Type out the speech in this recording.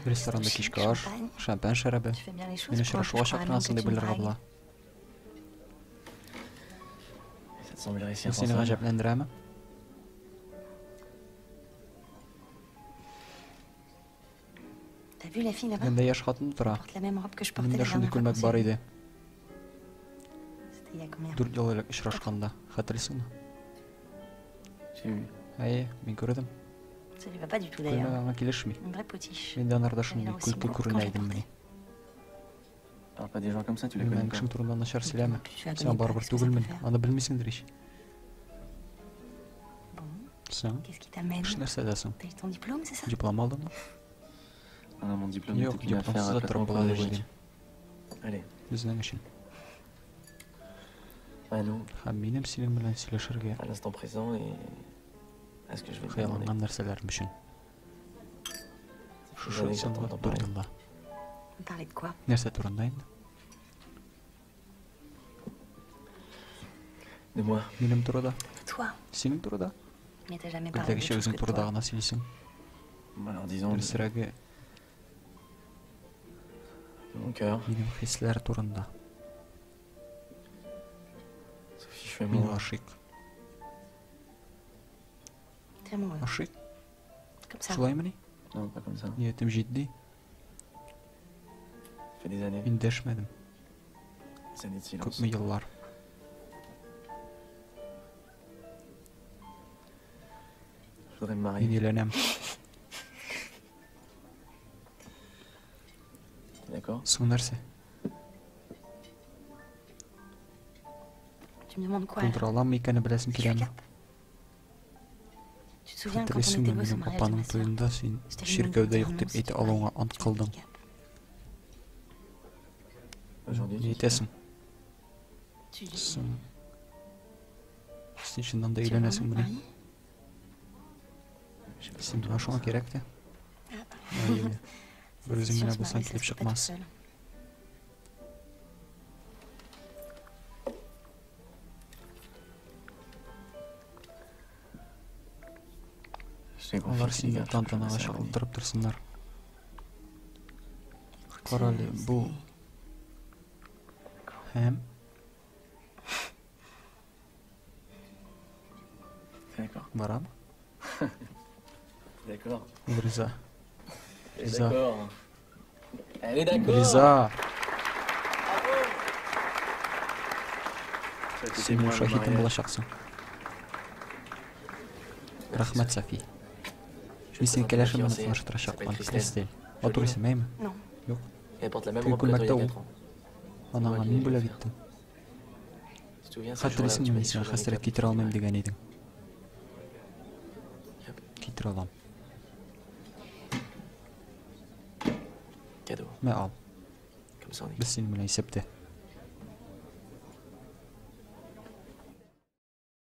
Restoranda kişki var. Şampan şarabı. Meni şuraşuğa şapkanansın diye bilirge bula. Ça te semble réussir Bu sans seni ça? gajaplandırama? T'as vu la fille là-bas? Gende yaş hatun tura. Porte la même robe que je portais Benim la de şunday dernière fois qu'on külmek s'est bar vus. idi. C'était il y a combien? 4 yıl elek işraşkanda. Hatırlısın mı? J'ai vu. Aye, ben gördüm. Ça lui va pas du tout d'ailleurs. Külmek ana kileşmi. Une vraie potiche. Ben de anardaşım Elle a bir aussi külkü beaucoup quand kurunaydım j'ai beni. Parle pas des gens comme ça, tu les Ben connais pas. kışın turundan naşar sileme. Tu la connais Sen pas, barbar qu'est-ce que ça peut tugulmen. faire? Ana bilmisindir iş. Bon, Sen? qu'est-ce qui t'amène? Kış nerse edesin? T'as eu ton diplôme, c'est ça? Diploma aldın mı? Ah, mon diplôme Yok, n'était qu'une affaire diplomsuz à da placement turba pour les dedim. briques. Allez. Bizden işin. À nous, Ha benim senin bilen sileşirge. à l'instant présent et à ce que je vais te demander. Xayalangan narsalarım üçün. Ça fait Şu des années que sınıfta j'entends 4 parler. yılda. On parlait de quoi? Nerse turundayın? De moi. Benim turada. De toi. Senin turada. Mais t'as jamais parlé Gıldaki de şey tout ce özün que de toi. turada gana silsin. Alors disons, Bir sıragı mon cœur, benim hisler turunda. sauf si je suis Ben amoureux. aşık. T'es amoureux. Aşık. Comme ça. Şulay mı ne? Non, pas comme ça. Niyetim ciddi. Ça fait des années. Ben deşmedim. Des années de silence. Köpme yıllar. Je voudrais me Ben marier. ilenem. T'es d'accord? Son nerse? Tu me demandes quoi? Kuldur alan mı ikanı bilesin Je suis kilemi? Cap. Tu te souviens quand on Hatırlısın était mı gosse au benim mariage de ma papanın sœur? toyunda sen Je t'avais şirkevde demandé yok deyip si eti tu alana mariais, ant tu me kıldın. dis Cap. Aujourd'hui, tu Niyetesin. Tu dis. Sen... Sen şimdiden de Tu veux eğlenesin vraiment bunu. te marier? Je sais pas Sen comment aşağı ça. gerekti. Ah, Öyle. c'est Gözün sûr, yine se bulsan marier, ça kilip se fait pas tout çıkmaz. seul. Je t'ai Onlar confié ces seni gars, je tantanaga fais ça, şakıltırıp dursunlar. Écoute, Karali bu hem T'es d'accord? var mı? D'accord. Rıza. Elle est Lisa. d'accord. Elle est d'accord. Rıza. Ça a été Senin témoin de şahitin mariage. bulaşaksın. Rahmet Safi. Şimdi senin kelaşımını tanıştıracakman Kristel. Otur ismi mi? Non. Yok. Elle porte la même T'es robe que toi il y a cool, 4 ans. Ana min bula gittim. Tu te souviens, ce jour-là, Hatırlısın tu mı m'as dit sen que hasret j'avais getir almayayım degen edin. Yep. Getir alam. Cadeau. Me al. Comme ça on est. Biz senin bilen septe.